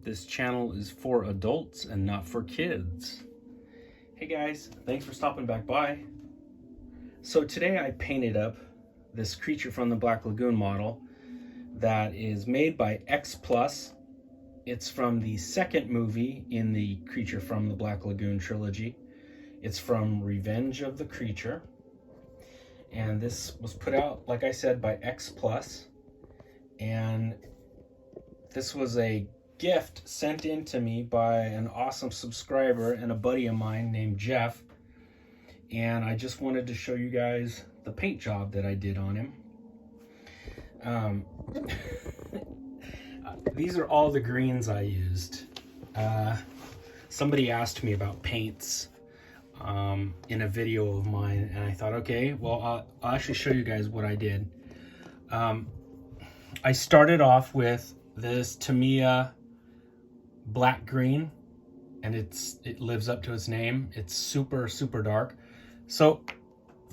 This channel is for adults and not for kids. Hey guys, thanks for stopping back by. So today I painted up this Creature from the Black Lagoon model that is made by X Plus. It's from the second movie in the Creature from the Black Lagoon trilogy. It's from Revenge of the Creature. And this was put out, like I said, by X Plus. And this was a gift sent in to me by an awesome subscriber and a buddy of mine named Jeff. And I just wanted to show you guys the paint job that I did on him. These are all the greens I used. Somebody asked me about paints in a video of mine, and I thought, okay, well, I'll actually show you guys what I did. I started off with this Tamiya black green, and it lives up to its name. It's super dark. So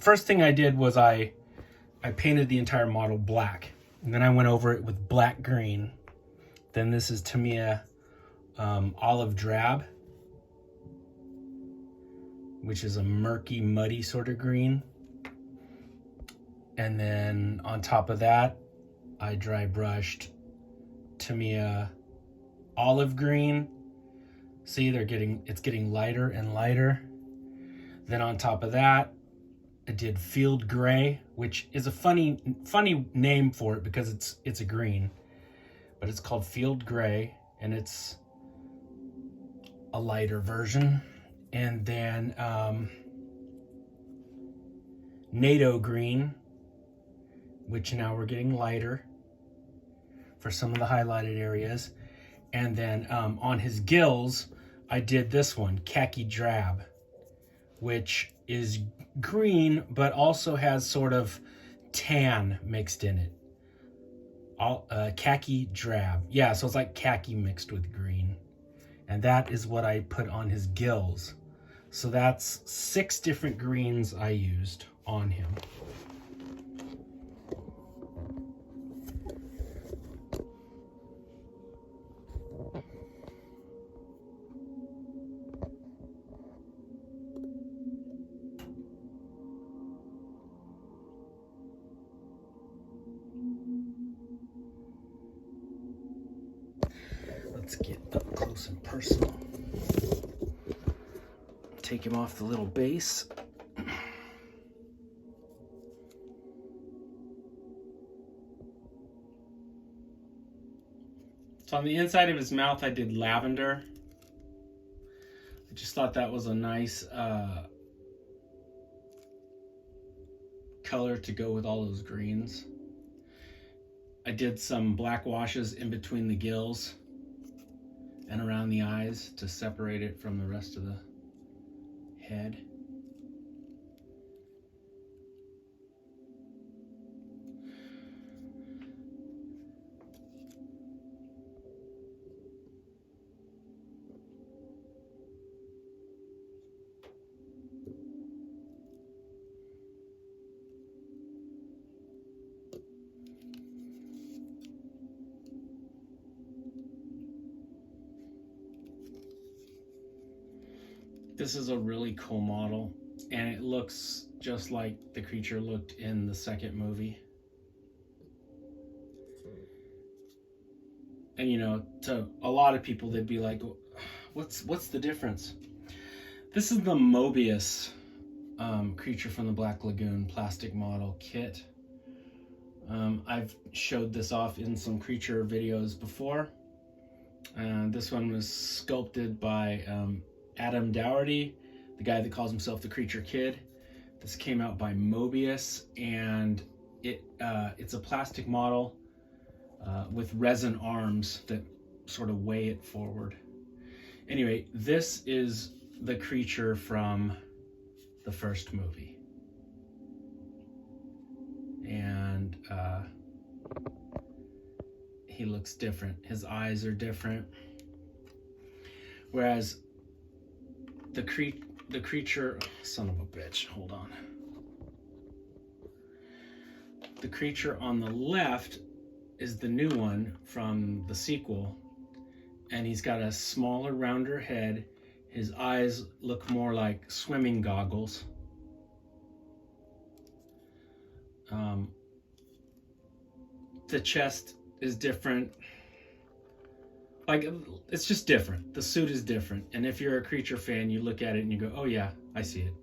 first thing I did was I painted the entire model black, and then I went over it with black green. Then this is Tamiya olive drab, which is a murky, muddy sort of green. And then on top of that, I dry brushed Tamiya olive green. See, it's getting lighter and lighter. Then on top of that, I did field gray, which is a funny name for it because it's a green, but it's called field gray, and it's a lighter version. And then NATO green, which now we're getting lighter for some of the highlighted areas. And then on his gills, I did this one, khaki drab, which is green, but also has sort of tan mixed in it. Khaki drab. Yeah, so it's like khaki mixed with green. And that is what I put on his gills. So that's 6 different greens I used on him. Let's get up close and personal. Take him off the little base. So on the inside of his mouth, I did lavender. I just thought that was a nice color to go with all those greens. I did some black washes in between the gills and around the eyes to separate it from the rest of the head. This is a really cool model, and it looks just like the creature looked in the second movie. And you know, to a lot of people, they'd be like, what's the difference? This is the Mobius Creature from the Black Lagoon plastic model kit. I've showed this off in some creature videos before. This one was sculpted by Adam Dougherty, the guy that calls himself the Creature Kid. This came out by Mobius, and it's a plastic model with resin arms that sort of weigh it forward. Anyway, this is the creature from the first movie. And he looks different. His eyes are different. Whereas the creature, son of a bitch, hold on. The creature on the left is the new one from the sequel, and he's got a smaller, rounder head. His eyes look more like swimming goggles. The chest is different. Like, it's just different. The suit is different. And if you're a Creature fan, you look at it and you go, oh yeah, I see it.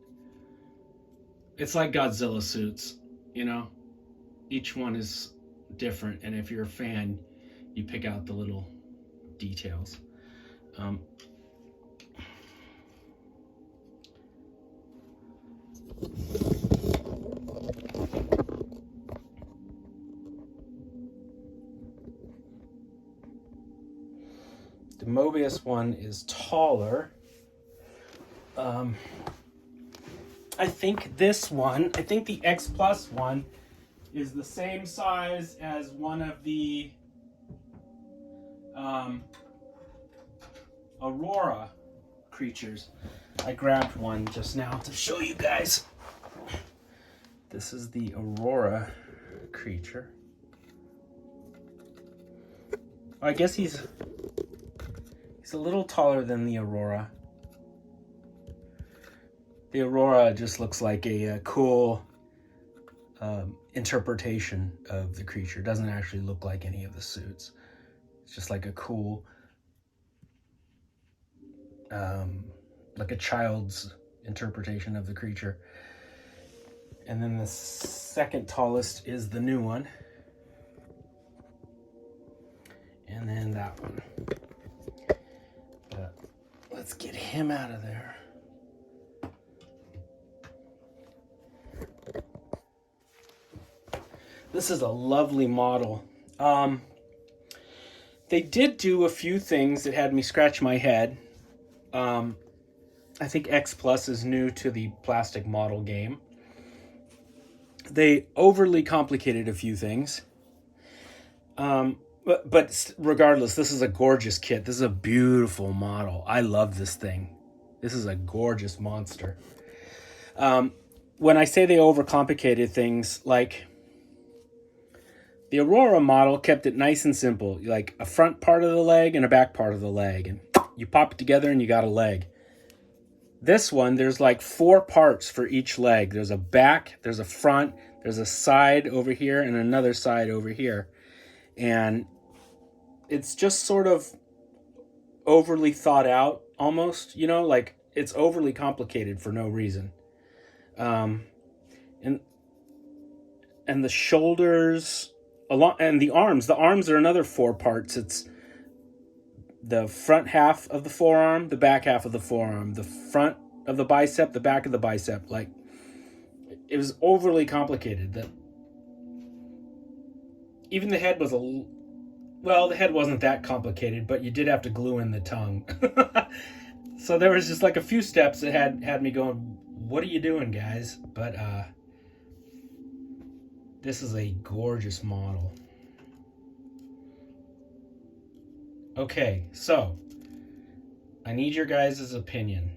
It's like Godzilla suits, you know? Each one is different. And if you're a fan, you pick out the little details. The Mobius one is taller. I think the X Plus one is the same size as one of the Aurora creatures. I grabbed one just now to show you guys. This is the Aurora creature. I guess he's a little taller than the Aurora. The Aurora just looks like a cool interpretation of the creature. It doesn't actually look like any of the suits. It's just like a cool, like a child's interpretation of the creature. And then the second tallest is the new one. And then that one. But let's get him out of there. This is a lovely model. They did do a few things that had me scratch my head. I think X Plus is new to the plastic model game. They overly complicated a few things. But regardless, this is a gorgeous kit. This is a beautiful model. I love this thing. This is a gorgeous monster. When I say they overcomplicated things, like the Aurora model kept it nice and simple, like a front part of the leg and a back part of the leg, and you pop it together and you got a leg. This one, there's like 4 parts for each leg. There's a back, there's a front, there's a side over here, and another side over here. And it's just sort of overly thought out, almost, you know, like it's overly complicated for no reason. And the shoulders, and the arms are another 4 parts. It's the front half of the forearm, the back half of the forearm, the front of the bicep, the back of the bicep. Like, it was overly complicated. That even the head was the head wasn't that complicated, but you did have to glue in the tongue. So there was just like a few steps that had me going, what are you doing, guys? But this is a gorgeous model. Okay, so I need your guys' opinion.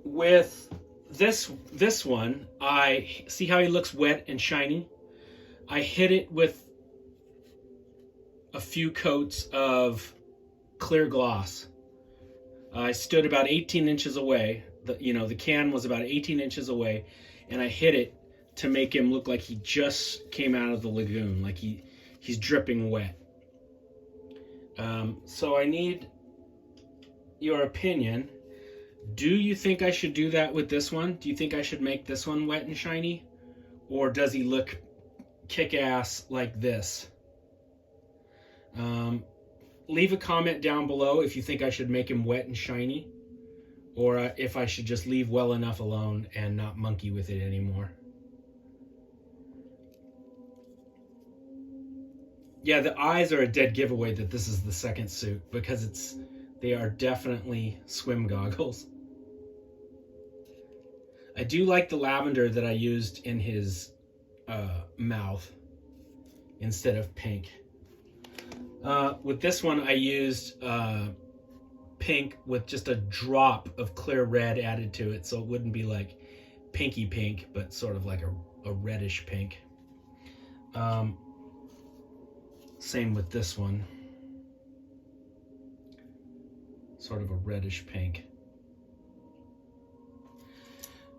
With this one, I see how he looks wet and shiny. I hit it with a few coats of clear gloss. I stood about 18 inches away. The can was about 18 inches away, and I hit it to make him look like he just came out of the lagoon, like he's dripping wet. So I need your opinion. Do you think I should do that with this one? Do you think I should make this one wet and shiny? Or does he look kick-ass like this? Leave a comment down below if you think I should make him wet and shiny, or if I should just leave well enough alone and not monkey with it anymore. Yeah, the eyes are a dead giveaway that this is the second suit, because they are definitely swim goggles. I do like the lavender that I used in his mouth instead of pink. With this one, I used pink with just a drop of clear red added to it, so it wouldn't be like pinky pink, but sort of like a reddish pink. Same with this one. Sort of a reddish pink.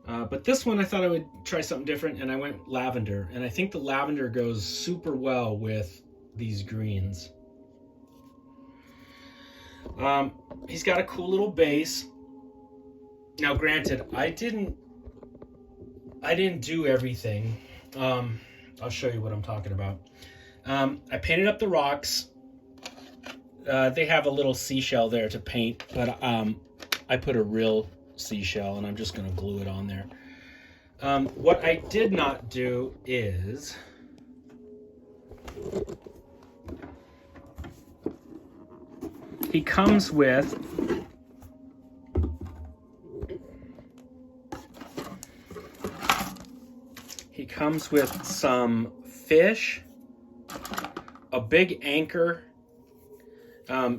But this one I thought I would try something different, and I went lavender. And I think the lavender goes super well with these greens. He's got a cool little base. Now, granted, I didn't do everything. I'll show you what I'm talking about. I painted up the rocks. They have a little seashell there to paint, but I put a real seashell, and I'm just going to glue it on there. What I did not do is he comes with some fish, a big anchor,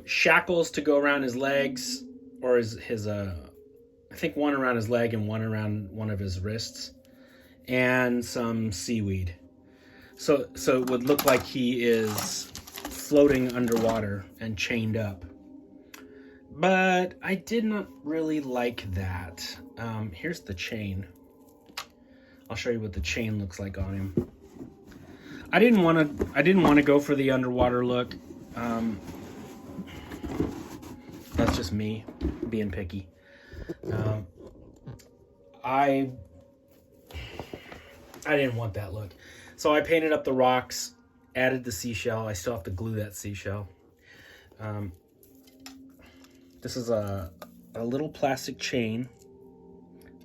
shackles to go around his legs, or his I think one around his leg and one around one of his wrists, and some seaweed. So it would look like he is floating underwater and chained up. But I did not really like that. Here's the chain. I'll show you what the chain looks like on him. I didn't want to go for the underwater look. That's just me being picky. I didn't want that look. So I painted up the rocks, added the seashell. I still have to glue that seashell. This is a little plastic chain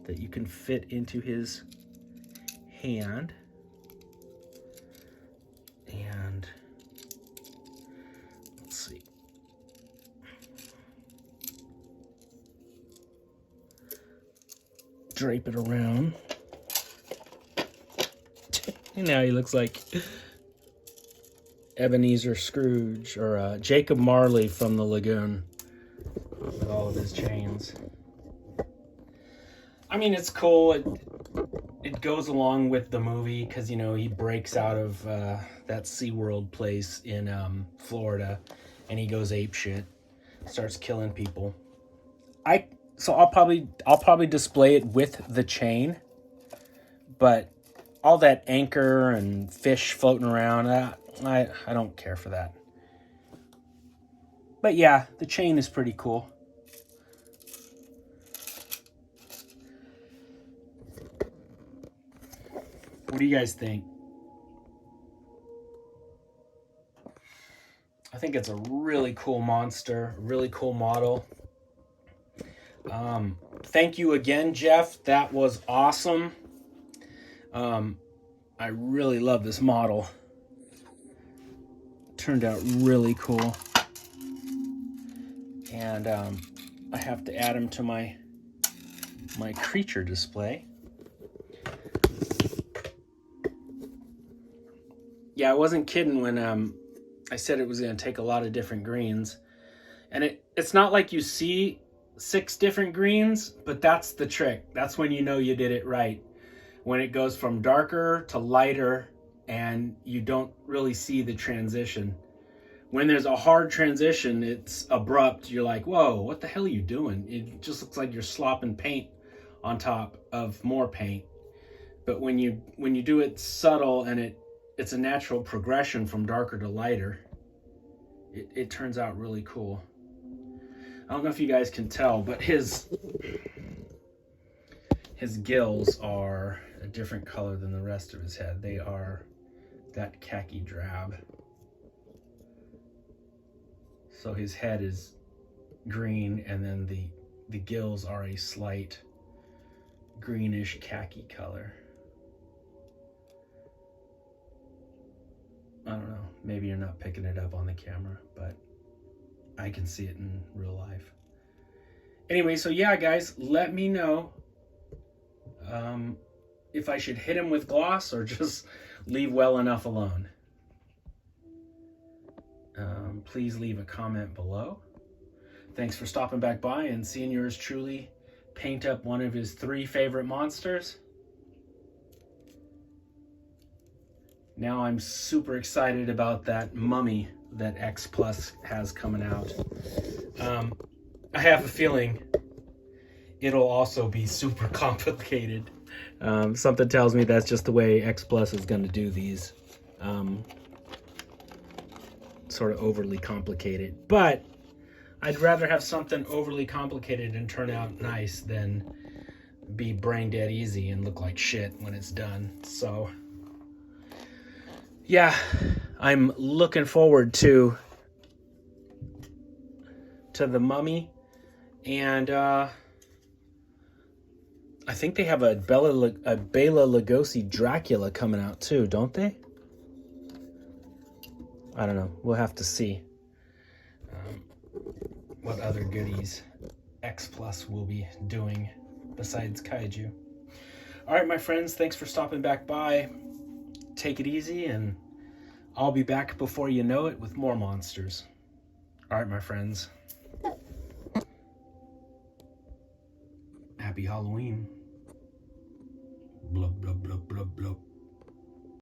that you can fit into his hand. And let's see. Drape it around. And now he looks like Ebenezer Scrooge, or Jacob Marley from the Lagoon, with all of his chains. I mean, it's cool. It goes along with the movie because, you know, he breaks out of that SeaWorld place in Florida, and he goes apeshit, starts killing people. So I'll probably display it with the chain, but all that anchor and fish floating around, I don't care for that. But yeah, the chain is pretty cool. What do you guys think? I think it's a really cool monster, really cool model. Thank you again, Jeff. That was awesome. I really love this model. Turned out really cool. And I have to add him to my creature display. Yeah, I wasn't kidding when I said it was going to take a lot of different greens. And it's not like you see 6 different greens, but that's the trick. That's when you know you did it right. When it goes from darker to lighter and you don't really see the transition. When there's a hard transition, it's abrupt. You're like, whoa, what the hell are you doing? It just looks like you're slopping paint on top of more paint. But when you do it subtle and it's a natural progression from darker to lighter, it turns out really cool. I don't know if you guys can tell, but his gills are a different color than the rest of his head. They are that khaki drab. So his head is green, and then the gills are a slight greenish khaki color. I don't know, maybe you're not picking it up on the camera, but I can see it in real life. Anyway, so yeah, guys, let me know if I should hit him with gloss or just leave well enough alone. Please leave a comment below. Thanks for stopping back by and seeing yours truly paint up one of his 3 favorite monsters. Now I'm super excited about that Mummy that X Plus has coming out. I have a feeling it'll also be super complicated. Something tells me that's just the way X Plus is going to do these. Sort of overly complicated. But I'd rather have something overly complicated and turn out nice than be brain dead easy and look like shit when it's done. So yeah, I'm looking forward to the Mummy, and I think they have a Bela Lugosi Dracula coming out too, don't they? I don't know. We'll have to see what other goodies X Plus will be doing besides kaiju. All right, my friends, thanks for stopping back by. Take it easy, and I'll be back before you know it with more monsters. All right, my friends. Happy Halloween.